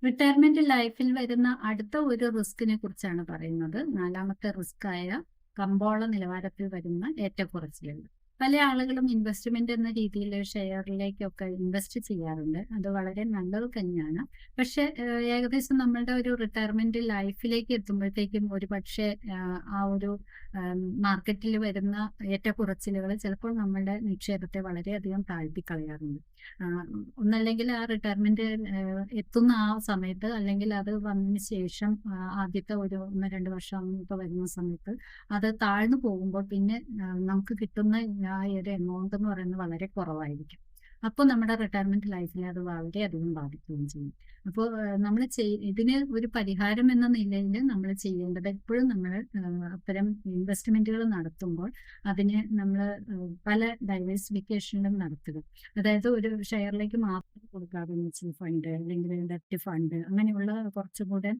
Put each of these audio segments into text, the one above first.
Retirement ലൈഫിൽ വരുന്ന അടുത്ത ഒരു റിസ്കിനെ കുറിച്ചാണ് പറയുന്നത്. നാലാമത്തെ റിസ്ക് ആയ കമ്പോള നിലവാരത്തിൽ വരുന്ന ഏറ്റക്കുറച്ചിലുകൾ. പല ആളുകളും ഇൻവെസ്റ്റ്മെന്റ് എന്ന രീതിയിൽ ഷെയറിലേക്കൊക്കെ ഇൻവെസ്റ്റ് ചെയ്യാറുണ്ട്. അത് വളരെ നല്ലത് തന്നെയാണ്. പക്ഷെ ഏകദേശം നമ്മളുടെ ഒരു റിട്ടയർമെന്റ് ലൈഫിലേക്ക് എത്തുമ്പോഴത്തേക്കും ഒരു പക്ഷേ ആ ഒരു മാർക്കറ്റിൽ വരുന്ന ഏറ്റക്കുറച്ചിലുകൾ ചിലപ്പോൾ നമ്മളുടെ നിക്ഷേപത്തെ വളരെയധികം താഴ്ത്തിക്കളയാറുണ്ട്. ആ, ഒന്നല്ലെങ്കിൽ ആ റിട്ടയർമെന്റ് എത്തുന്ന ആ സമയത്ത്, അല്ലെങ്കിൽ അത് വന്നതിന് ശേഷം ആദ്യത്തെ ഒരു 1-2 വർഷം ഒക്കെ വരുന്ന സമയത്ത് അത് താഴ്ന്നു പോകുമ്പോൾ പിന്നെ നമുക്ക് കിട്ടുന്ന ആ ഒരു എമൗണ്ട് എന്ന് പറയുന്നത് വളരെ കുറവായിരിക്കും. അപ്പോൾ നമ്മുടെ റിട്ടയർമെന്റ് ലൈഫിനെ അത് വളരെയധികം ബാധിക്കുകയും ചെയ്യും. അപ്പോൾ നമ്മൾ ഇതിന് ഒരു പരിഹാരം എന്ന നിലയിൽ നമ്മൾ ചെയ്യേണ്ടത്, എപ്പോഴും നമ്മൾ അത്തരം ഇൻവെസ്റ്റ്മെന്റുകൾ നടത്തുമ്പോൾ അതിന് നമ്മൾ പല ഡൈവേഴ്സിഫിക്കേഷനും നടത്തുക. അതായത് ഒരു ഷെയറിലേക്ക് മാത്രം കൊടുക്കാതെ മ്യൂച്വൽ ഫണ്ട് അല്ലെങ്കിൽ ഡെറ്റ് ഫണ്ട് അങ്ങനെയുള്ള കുറച്ചുകൂടെ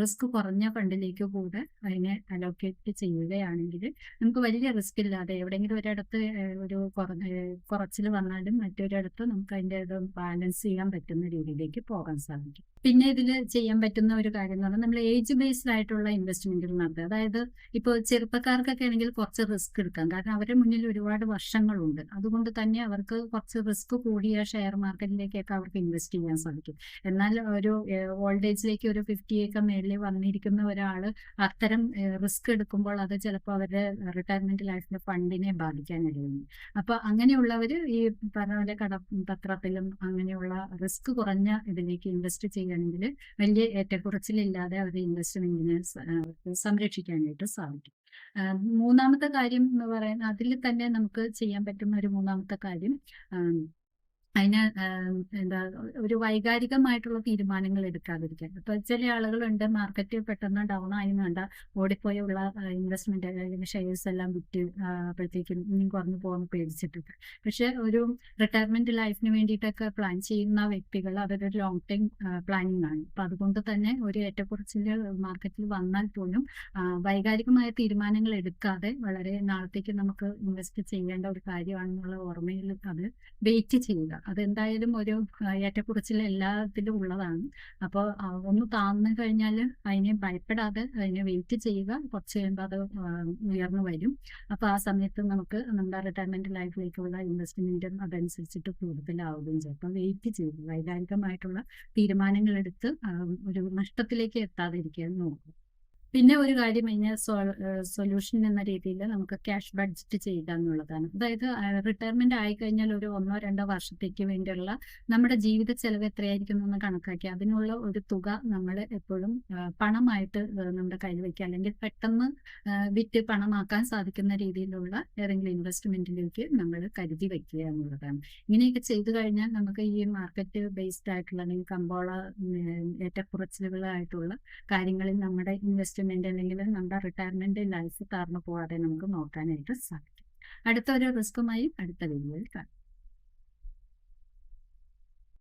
റിസ്ക് കുറഞ്ഞ ഫണ്ടിലേക്ക് കൂടെ അതിനെ അലോക്കേറ്റ് ചെയ്യുകയാണെങ്കിൽ നമുക്ക് വലിയ റിസ്ക് ഇല്ലാതെ എവിടെയെങ്കിലും ഒരിടത്ത് ഒരു കുറച്ചിൽ വന്നാലും മറ്റൊരിടത്ത് നമുക്ക് അതിൻ്റെ ഇത് ബാലൻസ് ചെയ്യാൻ പറ്റുന്ന രീതിയിലേക്ക് പോകാൻ സാധിക്കും. പിന്നെ ഇതിൽ ചെയ്യാൻ പറ്റുന്ന ഒരു കാര്യം എന്ന് പറഞ്ഞാൽ നമ്മൾ ഏജ് ബേസ്ഡ് ആയിട്ടുള്ള ഇൻവെസ്റ്റ്മെന്റുകൾ നടത്തുക. അതായത് ഇപ്പോൾ ചെറുപ്പക്കാർക്കൊക്കെ ആണെങ്കിൽ കുറച്ച് റിസ്ക് എടുക്കാം, കാരണം അവരുടെ മുന്നിൽ ഒരുപാട് വർഷങ്ങളുണ്ട്. അതുകൊണ്ട് തന്നെ അവർക്ക് കുറച്ച് റിസ്ക് കൂടിയ ഷെയർ മാർക്കറ്റിലേക്കൊക്കെ അവർക്ക് ഇൻവെസ്റ്റ് ചെയ്യാൻ സാധിക്കും. എന്നാൽ ഒരു ഓൾഡ് ഏജിലേക്ക് ഒരു 50 ഒക്കെ മേളിൽ വന്നിരിക്കുന്ന ഒരാൾ അത്തരം റിസ്ക് എടുക്കുമ്പോൾ അത് ചിലപ്പോൾ അവരുടെ റിട്ടയർമെന്റ് ലൈഫിന്റെ ഫണ്ടിനെ ബാധിക്കാനിടയുണ്ട്. അപ്പൊ അങ്ങനെയുള്ളവർ ഈ പറഞ്ഞ പോലെ കടപ്പത്രത്തിലും അങ്ങനെയുള്ള റിസ്ക് കുറഞ്ഞ ഇതിലേക്ക് ഇൻവെസ്റ്റ് ചെയ്യുകയാണെങ്കിൽ വലിയ ഏറ്റക്കുറച്ചിലില്ലാതെ അവരുടെ ഇൻവെസ്റ്റ്മെന്റിനെ സംരക്ഷിക്കാനായിട്ട് സാധിക്കും. മൂന്നാമത്തെ കാര്യം എന്ന് പറയുന്നത്, അതിൽ തന്നെ നമുക്ക് ചെയ്യാൻ പറ്റുന്ന ഒരു മൂന്നാമത്തെ കാര്യം, അതിന് എന്താ, ഒരു വൈകാരികമായിട്ടുള്ള തീരുമാനങ്ങൾ എടുക്കാതിരിക്കാൻ. ഇപ്പൊ ചില ആളുകളുണ്ട്, മാർക്കറ്റ് പെട്ടെന്ന് ഡൗൺ ആയി വേണ്ട ഓടിപ്പോയുള്ള ഇൻവെസ്റ്റ്മെന്റ് അല്ലെങ്കിൽ ഷെയർസ് എല്ലാം വിറ്റ് അപ്പോഴത്തേക്കും ഇനിയും കുറഞ്ഞു പോകുന്ന പേടിച്ചിട്ടൊക്കെ. പക്ഷെ ഒരു റിട്ടയർമെന്റ് ലൈഫിന് വേണ്ടിയിട്ടൊക്കെ പ്ലാൻ ചെയ്യുന്ന വ്യക്തികൾ അതൊരു ലോങ് ടൈം പ്ലാനിങ് ആണ്. അപ്പൊ അതുകൊണ്ട് തന്നെ ഒരു ഏറ്റക്കുറച്ചിൽ മാർക്കറ്റിൽ വന്നാൽ പോലും വൈകാരികമായ തീരുമാനങ്ങൾ എടുക്കാതെ വളരെ നാളത്തേക്ക് നമുക്ക് ഇൻവെസ്റ്റ് ചെയ്യേണ്ട ഒരു കാര്യമാണെന്നുള്ള ഓർമ്മയിൽ അത് വെയിറ്റ് ചെയ്യുക. അതെന്തായാലും ഒരു ഏറ്റക്കുറച്ചിൽ എല്ലാത്തിലും ഉള്ളതാണ്. അപ്പോൾ ഒന്ന് താഴ്ന്നു കഴിഞ്ഞാൽ അതിനെ ഭയപ്പെടാതെ അതിനെ വെയിറ്റ് ചെയ്യുക. കുറച്ച് കഴിയുമ്പോൾ അത് ഉയർന്നു വരും. അപ്പോൾ ആ സമയത്ത് നമുക്ക് നമ്മുടെ റിട്ടയർമെന്റ് ലൈഫിലേക്കുള്ള ഇൻവെസ്റ്റ്മെന്റും അതനുസരിച്ചിട്ട് കൂടുതലാവുകയും ചെയ്യും. അപ്പോൾ വെയിറ്റ് ചെയ്ത് വൈകാരികമായിട്ടുള്ള തീരുമാനങ്ങൾ എടുത്ത് ഒരു നഷ്ടത്തിലേക്ക് എത്താതിരിക്കാൻ നോക്കും. പിന്നെ ഒരു കാര്യം കഴിഞ്ഞാൽ സൊല്യൂഷൻ എന്ന രീതിയിൽ നമുക്ക് ക്യാഷ് ബഡ്ജറ്റ് ചെയ്യുക എന്നുള്ളതാണ്. അതായത് റിട്ടയർമെന്റ് ആയിക്കഴിഞ്ഞാൽ ഒരു 1-2 വർഷത്തേക്ക് വേണ്ടിയുള്ള നമ്മുടെ ജീവിത ചെലവ് എത്രയായിരിക്കും എന്ന് കണക്കാക്കി അതിനുള്ള ഒരു തുക നമ്മൾ എപ്പോഴും പണമായിട്ട് നമ്മുടെ കയ്യിൽ വയ്ക്കുക, അല്ലെങ്കിൽ പെട്ടെന്ന് വിറ്റ് പണമാക്കാൻ സാധിക്കുന്ന രീതിയിലുള്ള ഏതെങ്കിലും ഇൻവെസ്റ്റ്മെന്റിലേക്ക് നമ്മൾ കരുതി വയ്ക്കുക എന്നുള്ളതാണ്. ഇങ്ങനെയൊക്കെ ചെയ്തു കഴിഞ്ഞാൽ നമുക്ക് ഈ മാർക്കറ്റ് ബേസ്ഡ് ആയിട്ടുള്ള അല്ലെങ്കിൽ കമ്പോള ഏറ്റക്കുറച്ചിലുകളായിട്ടുള്ള കാര്യങ്ങളിൽ നമ്മുടെ ഇൻവെസ്റ്റ്മെന്റ് അല്ലെങ്കിൽ നമ്മുടെ റിട്ടയർമെന്റ് ലൈഫ് താർന്നു പോകാതെ നമുക്ക് നോക്കാനായിട്ട് സാധിക്കും. അടുത്ത ഒരു റിസ്കുമായി അടുത്ത വീഡിയോയിൽ കാണാം.